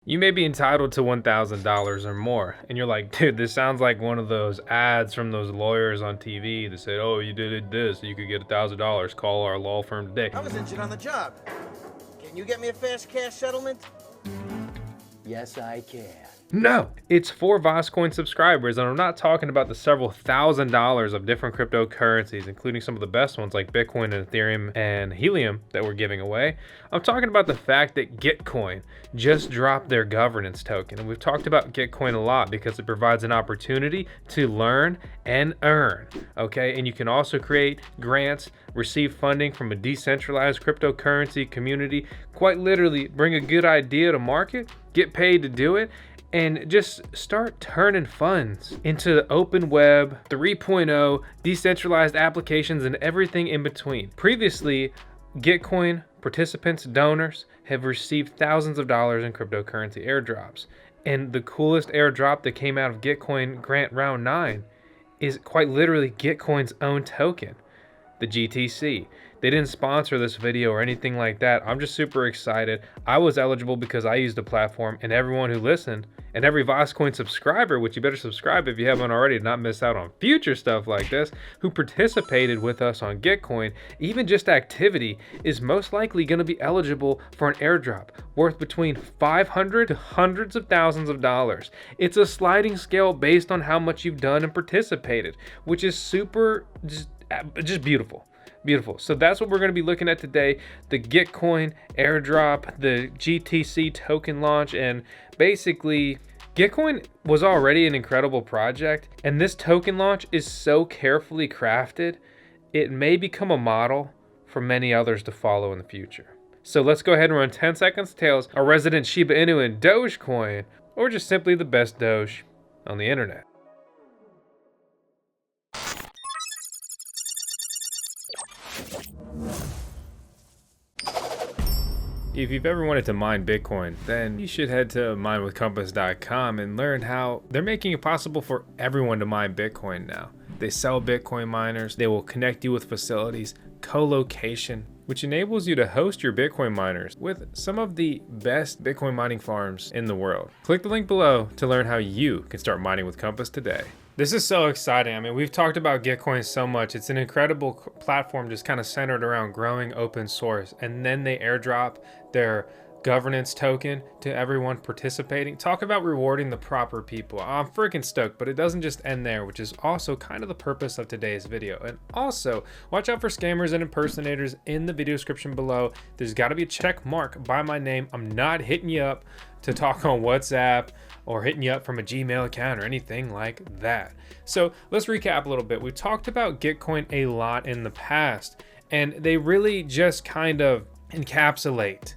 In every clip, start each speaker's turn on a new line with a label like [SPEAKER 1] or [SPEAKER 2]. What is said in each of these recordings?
[SPEAKER 1] You may be entitled to $1,000 or more, and you're like, dude, this sounds like one of those ads from those lawyers on TV that said, oh, you did this, you could get $1,000. Call our law firm today.
[SPEAKER 2] I was injured on the job. Can you get me a fast cash settlement?
[SPEAKER 3] Yes, I can.
[SPEAKER 1] No, it's for VoskCoin subscribers, and I'm not talking about the several $1,000s of different cryptocurrencies, including some of the best ones like Bitcoin and Ethereum and Helium that we're giving away. I'm talking about the fact that Gitcoin just dropped their governance token, and we've talked about Gitcoin a lot because it provides an opportunity to learn and earn, okay? And you can also create grants, receive funding from a decentralized cryptocurrency community, quite literally bring a good idea to market, get paid to do it, and just start turning funds into the open web 3.0 decentralized applications and everything in between. Previously, Gitcoin participants, donors have received thousands of dollars in cryptocurrency airdrops. And the coolest airdrop that came out of Gitcoin Grant Round 9 is quite literally Gitcoin's own token, the GTC. They didn't sponsor this video or anything like that. I'm just super excited. I was eligible because I used the platform, and everyone who listened, and every VoskCoin subscriber, which you better subscribe if you haven't already to not miss out on future stuff like this, who participated with us on Gitcoin, even just activity, is most likely going to be eligible for an airdrop worth between 500 to hundreds of thousands of dollars. It's a sliding scale based on how much you've done and participated, which is super just beautiful. Beautiful. So that's what we're going to be looking at today. The Gitcoin airdrop, the GTC token launch, and basically Gitcoin was already an incredible project, and this token launch is so carefully crafted, it may become a model for many others to follow in the future. So let's go ahead and run 10 seconds tails, a resident Shiba Inu and Dogecoin, or just simply the best Doge on the internet. If you've ever wanted to mine Bitcoin, then you should head to minewithcompass.com and learn how they're making it possible for everyone to mine Bitcoin now. They sell Bitcoin miners, they will connect you with facilities, co-location, which enables you to host your Bitcoin miners with some of the best Bitcoin mining farms in the world. Click the link below to learn how you can start mining with Compass today. This is so exciting. I mean, we've talked about Gitcoin so much. It's an incredible platform just kind of centered around growing open source. And then they airdrop their governance token to everyone participating. Talk about rewarding the proper people. I'm freaking stoked, but it doesn't just end there, which is also kind of the purpose of today's video. And also, watch out for scammers and impersonators in the video description below. There's got to be a check mark by my name. I'm not hitting you up to talk on WhatsApp or hitting you up from a Gmail account or anything like that. So let's recap a little bit. We've talked about Gitcoin a lot in the past, and they really just kind of encapsulate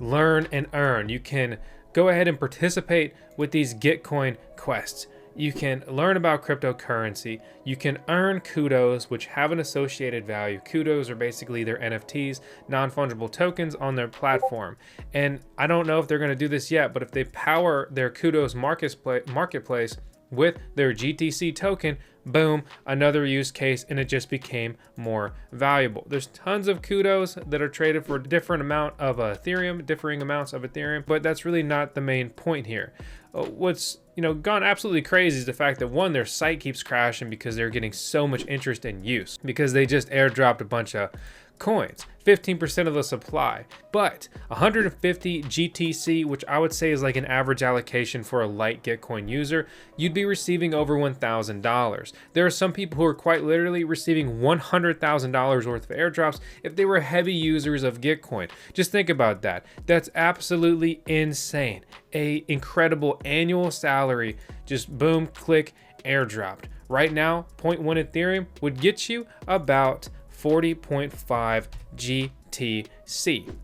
[SPEAKER 1] learn and earn. You can go ahead and participate with these Gitcoin quests. You can learn about cryptocurrency. You can earn kudos, which have an associated value. Kudos are basically their NFTs, non-fungible tokens on their platform. And I don't know if they're going to do this yet, but if they power their kudos marketplace with their GTC token, boom, another use case, and it just became more valuable. There's tons of kudos that are traded for a different amount of Ethereum, differing amounts of Ethereum, but that's really not the main point here. What's gone absolutely crazy is the fact that one, their site keeps crashing because they're getting so much interest and use because they just airdropped a bunch of coins, 15% of the supply, but 150 GTC, which I would say is like an average allocation for a light Gitcoin user, you'd be receiving over $1,000. There are some people who are quite literally receiving $100,000 worth of airdrops if they were heavy users of Gitcoin. Just think about that. That's absolutely insane. A incredible annual salary, just boom, click, airdropped. Right now, 0.1 Ethereum would get you about 40.5 GTC.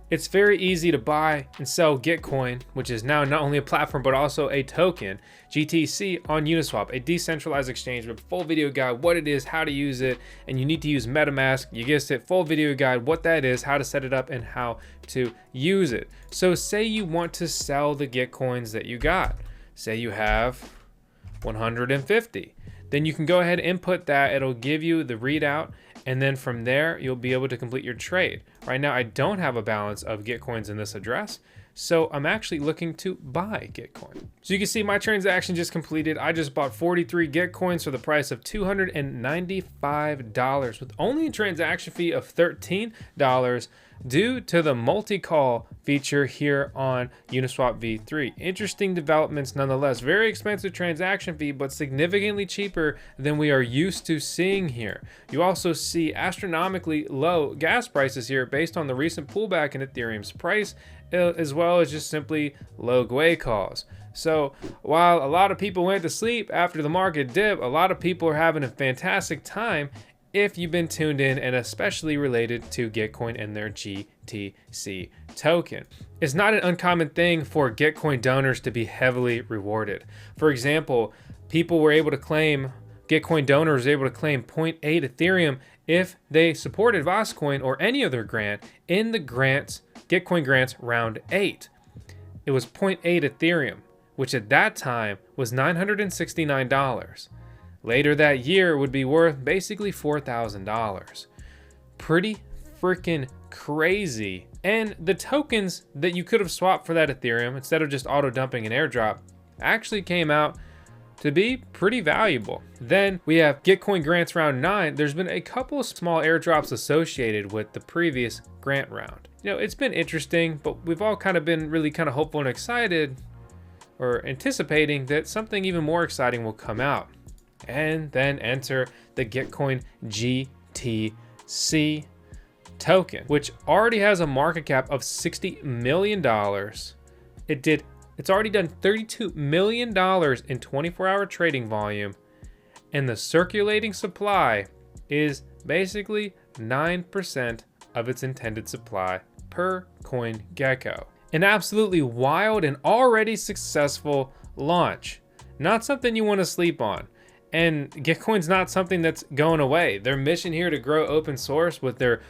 [SPEAKER 1] It's very easy to buy and sell Gitcoin, which is now not only a platform but also a token, GTC, on Uniswap, a decentralized exchange with full video guide, what it is, how to use it, and you need to use MetaMask. You guessed it, full video guide, what that is, how to set it up, and how to use it. So say you want to sell the Gitcoins that you got. Say you have 150. Then you can go ahead and input that. It'll give you the readout, and then from there you'll be able to complete your trade. Right now I don't have a balance of Gitcoins in this address, So I'm actually looking to buy Gitcoin. So you can see my transaction just completed. I just bought 43 Gitcoins for the price of $295 with only a transaction fee of $13 due to the multi-call feature here on Uniswap v3. Interesting developments nonetheless. Very expensive transaction fee, but significantly cheaper than we are used to seeing here. You also see astronomically low gas prices here based on the recent pullback in Ethereum's price, as well as just simply low GUI calls. So while a lot of people went to sleep after the market dip, a lot of people are having a fantastic time if you've been tuned in, and especially related to Gitcoin and their GTC token. It's not an uncommon thing for Gitcoin donors to be heavily rewarded. For example, people were able to claim, Gitcoin donors were able to claim 0.8 Ethereum if they supported VoskCoin or any other grant in the grants, Gitcoin grants round 8. It was 0.8 Ethereum, which at that time was $969. Later that year would be worth basically $4,000. Pretty freaking crazy. And the tokens that you could have swapped for that Ethereum instead of just auto dumping an airdrop actually came out to be pretty valuable. Then we have Gitcoin grants round 9. There's been a couple of small airdrops associated with the previous grant round. You know, it's been interesting, but we've all kind of been really kind of hopeful and excited, or anticipating that something even more exciting will come out. And then enter the Gitcoin GTC token, which already has a market cap of $60 million. It's already done $32 million in 24-hour trading volume, and the circulating supply is basically 9% of its intended supply per CoinGecko. An absolutely wild and already successful launch. Not something you want to sleep on. And Gitcoin's not something that's going away. Their mission here to grow open source with their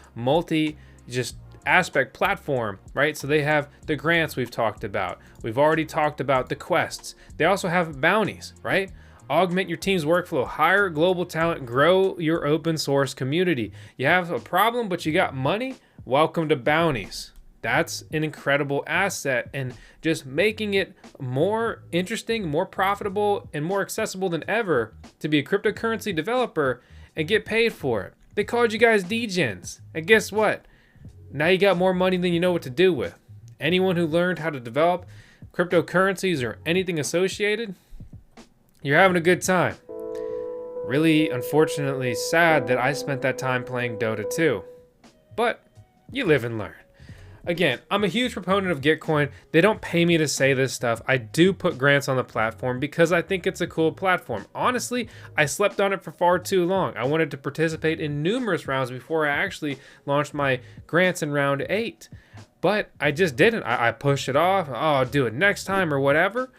[SPEAKER 1] aspect platform, right? So they have the grants we've talked about. We've already talked about the quests. They also have bounties, right? Augment your team's workflow, hire global talent, grow your open source community. You have a problem, but you got money? Welcome to bounties. That's an incredible asset, and just making it more interesting, more profitable, and more accessible than ever to be a cryptocurrency developer and get paid for it. They called you guys degens, and guess what? Now you got more money than you know what to do with. Anyone who learned how to develop cryptocurrencies or anything associated, you're having a good time. Really, unfortunately, sad that I spent that time playing Dota 2, but you live and learn. Again, I'm a huge proponent of Gitcoin. They don't pay me to say this stuff. I do put grants on the platform because I think it's a cool platform. Honestly, I slept on it for far too long. I wanted to participate in numerous rounds before I actually launched my grants in round 8. But I just didn't. I pushed it off. Oh, I'll do it next time or whatever.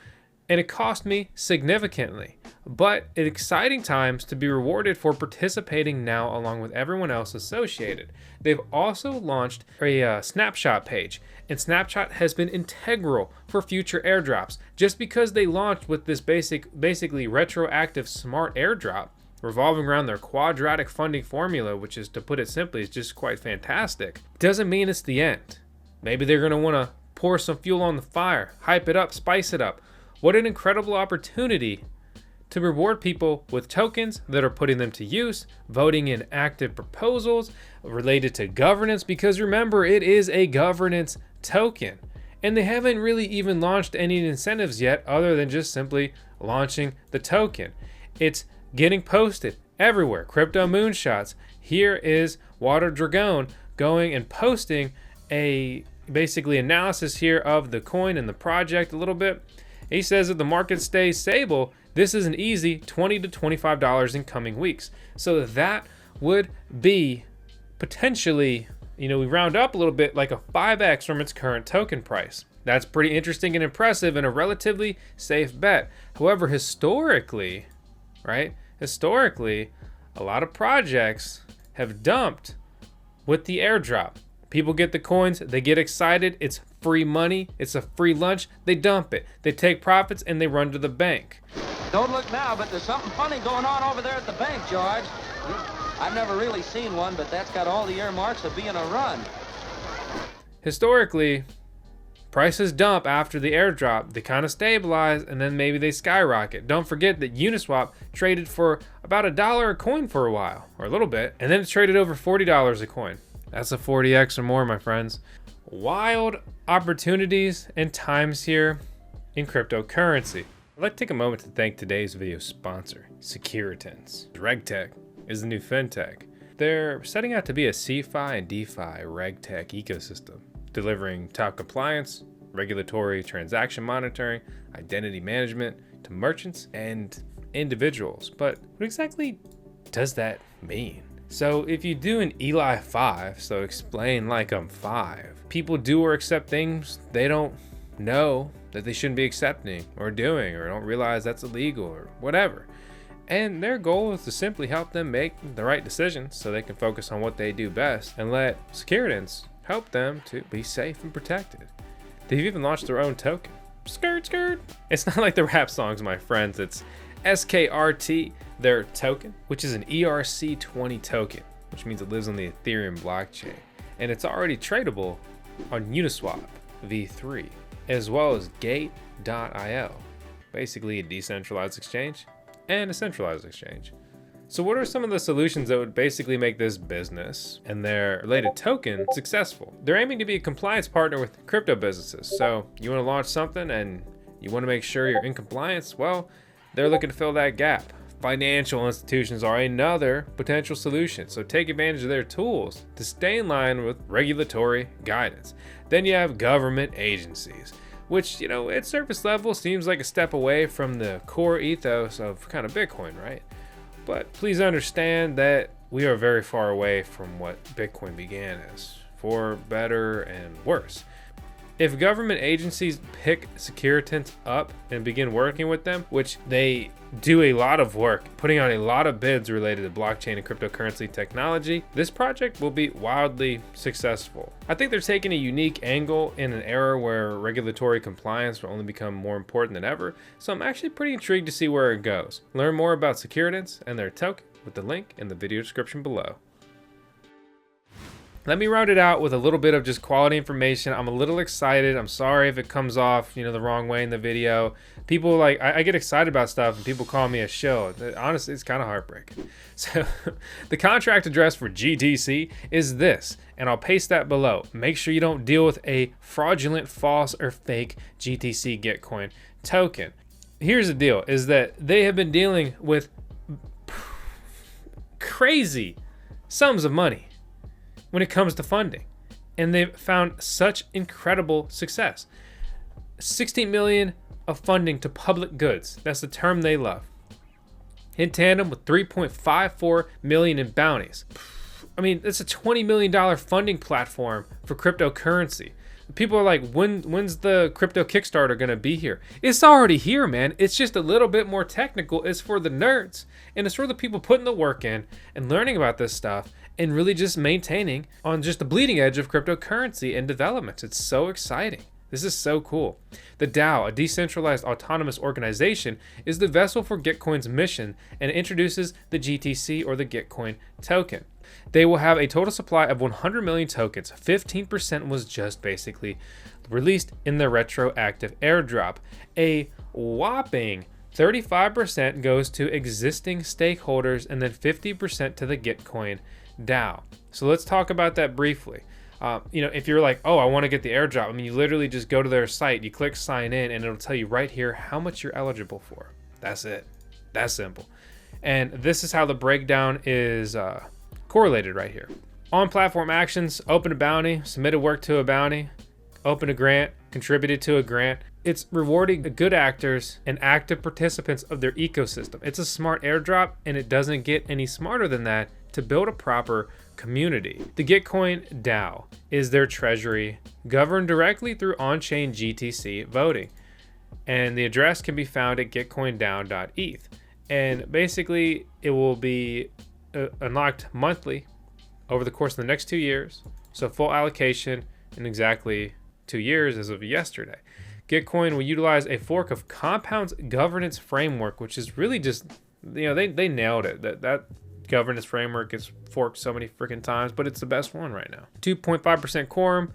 [SPEAKER 1] And it cost me significantly. But it's exciting times to be rewarded for participating now along with everyone else associated. They've also launched a snapshot page, and Snapshot has been integral for future airdrops. Just because they launched with this basically retroactive smart airdrop revolving around their quadratic funding formula, which is, to put it simply, is just quite fantastic, doesn't mean it's the end. Maybe they're going to want to pour some fuel on the fire, hype it up, spice it up. What an incredible opportunity to reward people with tokens that are putting them to use, voting in active proposals related to governance, because remember, it is a governance token. And they haven't really even launched any incentives yet other than just simply launching the token. It's getting posted everywhere. Crypto Moonshots. Here is Water Dragon going and posting a basically analysis here of the coin and the project a little bit. He says that the market stays stable. This is an easy $20 to $25 in coming weeks. So that would be potentially, we round up a little bit, like a 5x from its current token price. That's pretty interesting and impressive and a relatively safe bet. However, historically, a lot of projects have dumped with the airdrop. People get the coins, they get excited, it's free money, it's a free lunch, they dump it. They take profits and they run to the bank.
[SPEAKER 4] Don't look now, but there's something funny going on over there at the bank, George. I've never really seen one, but that's got all the earmarks of being a run.
[SPEAKER 1] Historically, Prices dump after the airdrop, they kind of stabilize, and then maybe they skyrocket. Don't forget that Uniswap traded for about $1 a coin for a while, or a little bit, and then it traded over $40 a coin. That's a 40x or more, my friends. Wild opportunities and times here in cryptocurrency. I'd like to take a moment to thank today's video sponsor, Securitins. RegTech is the new fintech. They're setting out to be a CeFi and DeFi RegTech ecosystem, delivering top compliance, regulatory transaction monitoring, identity management to merchants and individuals. But what exactly does that mean? So if you do an Eli 5, so explain like I'm 5, people do or accept things they don't know that they shouldn't be accepting or doing, or don't realize that's illegal or whatever. And their goal is to simply help them make the right decisions so they can focus on what they do best and let Securitins help them to be safe and protected. They've even launched their own token. Skirt, skirt. It's not like the rap songs, my friends. It's SKRT, their token, which is an ERC20 token, which means it lives on the Ethereum blockchain. And it's already tradable on Uniswap v3, as well as Gate.io, basically a decentralized exchange and a centralized exchange. So what are some of the solutions that would basically make this business and their related token successful? They're aiming to be a compliance partner with crypto businesses. So you want to launch something and you want to make sure you're in compliance? Well, they're looking to fill that gap. Financial institutions are another potential solution. So take advantage of their tools to stay in line with regulatory guidance. Then you have government agencies, which, you know, at surface level seems like a step away from the core ethos of kind of Bitcoin, right? But please understand that we are very far away from what Bitcoin began as, for better and worse. If government agencies pick Securitins up and begin working with them, which they do a lot of work, putting out a lot of bids related to blockchain and cryptocurrency technology, this project will be wildly successful. I think they're taking a unique angle in an era where regulatory compliance will only become more important than ever, so I'm actually pretty intrigued to see where it goes. Learn more about Securitins and their token with the link in the video description below. Let me round it out with a little bit of just quality information. I'm a little excited. I'm sorry if it comes off, the wrong way in the video. People I get excited about stuff and people call me a shill. Honestly, it's kind of heartbreaking. So the contract address for GTC is this, and I'll paste that below. Make sure you don't deal with a fraudulent, false, or fake GTC Gitcoin token. Here's the deal, is that they have been dealing with crazy sums of money when it comes to funding, and they've found such incredible success. 16 million of funding to public goods, that's the term they love, in tandem with 3.54 million in bounties. I mean, it's a $20 million funding platform for cryptocurrency. People are like, when's the crypto Kickstarter gonna be here? It's already here, man. It's just a little bit more technical. It's for the nerds, and it's for the people putting the work in and learning about this stuff and really just maintaining on just the bleeding edge of cryptocurrency and developments. It's so exciting. This is so cool. The DAO, a decentralized autonomous organization, is the vessel for Gitcoin's mission and introduces the GTC, or the Gitcoin token. They will have a total supply of 100 million tokens. 15% was just basically released in the retroactive airdrop. A whopping 35% goes to existing stakeholders, and then 50% to the Gitcoin DAO. So let's talk about that briefly. If you're like, oh, I want to get the airdrop, I mean, you literally just go to their site, you click sign in, and it'll tell you right here how much you're eligible for. That's it. That's simple. And this is how the breakdown is correlated right here. On platform actions: open a bounty, submitted work to a bounty, open a grant, contributed to a grant. It's rewarding the good actors and active participants of their ecosystem. It's a smart airdrop, and it doesn't get any smarter than that to build a proper community. The Gitcoin DAO is their treasury, governed directly through on-chain GTC voting. And the address can be found at gitcoindao.eth. And basically, it will be unlocked monthly over the course of the next 2 years. So full allocation in exactly 2 years as of yesterday. Gitcoin will utilize a fork of Compound's governance framework, which is really just, they nailed it. That governance framework is forked so many freaking times, but it's the best one right now. 2.5% quorum,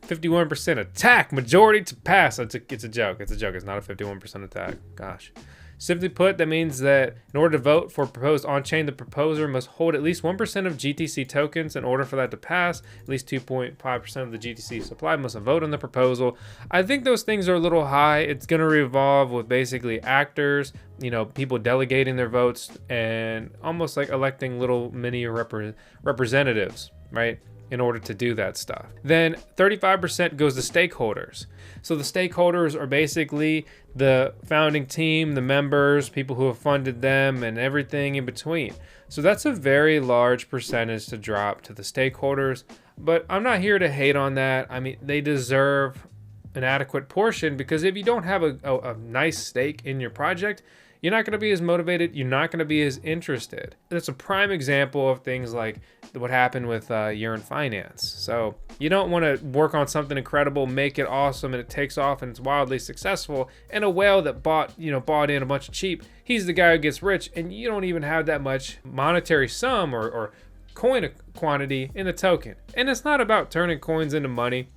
[SPEAKER 1] 51% attack, majority to pass. It's a joke. It's a joke. It's not a 51% attack. Gosh. Simply put, that means that in order to vote for proposed on-chain, the proposer must hold at least 1% of GTC tokens. In order for that to pass, at least 2.5% of the GTC supply must vote on the proposal. I think those things are a little high. It's going to revolve with basically actors, you know, people delegating their votes and almost like electing little mini representatives, right? In order to do that stuff. Then 35% goes to stakeholders. So the stakeholders are basically the founding team, the members, people who have funded them, and everything in between. So that's a very large percentage to drop to the stakeholders, but I'm not here to hate on that. I mean, they deserve an adequate portion, because if you don't have a nice stake in your project, you're not going to be as motivated. You're not going to be as interested. That's a prime example of things like what happened with Yearn Finance. So you don't want to work on something incredible, make it awesome, and it takes off and it's wildly successful. And a whale that bought in a bunch of cheap, he's the guy who gets rich, and you don't even have that much monetary sum or coin quantity in the token. And it's not about turning coins into money.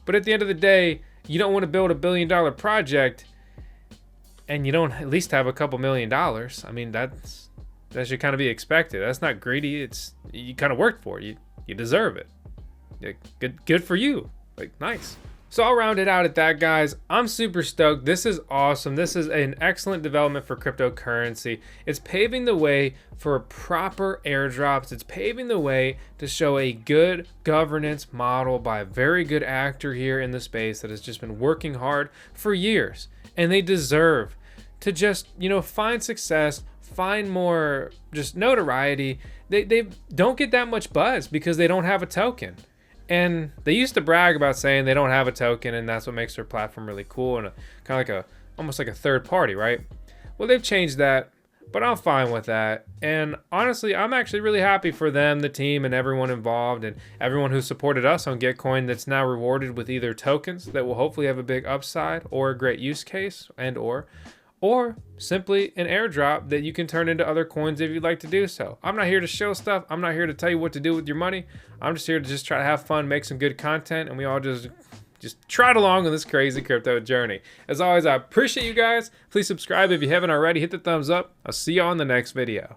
[SPEAKER 1] But at the end of the day, you don't want to build $1 billion project and you don't at least have a couple $1 million. I mean, that should kind of be expected. That's not greedy. It's, you kind of worked for it. You deserve it. Yeah, good for you. Like, nice. So I'll round it out at that, guys. I'm super stoked. This is awesome. This is an excellent development for cryptocurrency. It's paving the way for proper airdrops. It's paving the way to show a good governance model by a very good actor here in the space that has just been working hard for years. And they deserve to just, find success, find more just notoriety. They don't get that much buzz because they don't have a token. And they used to brag about saying they don't have a token, and that's what makes their platform really cool and kind of like almost like a third party, right? Well, they've changed that, but I'm fine with that. And honestly, I'm actually really happy for them, the team, and everyone involved, and everyone who supported us on Gitcoin that's now rewarded with either tokens that will hopefully have a big upside or a great use case or simply an airdrop that you can turn into other coins if you'd like to do so. I'm not here to show stuff. I'm not here to tell you what to do with your money. I'm just here to just try to have fun, make some good content, and we all just trot along on this crazy crypto journey. As always, I appreciate you guys. Please subscribe if you haven't already. Hit the thumbs up. I'll see you on the next video.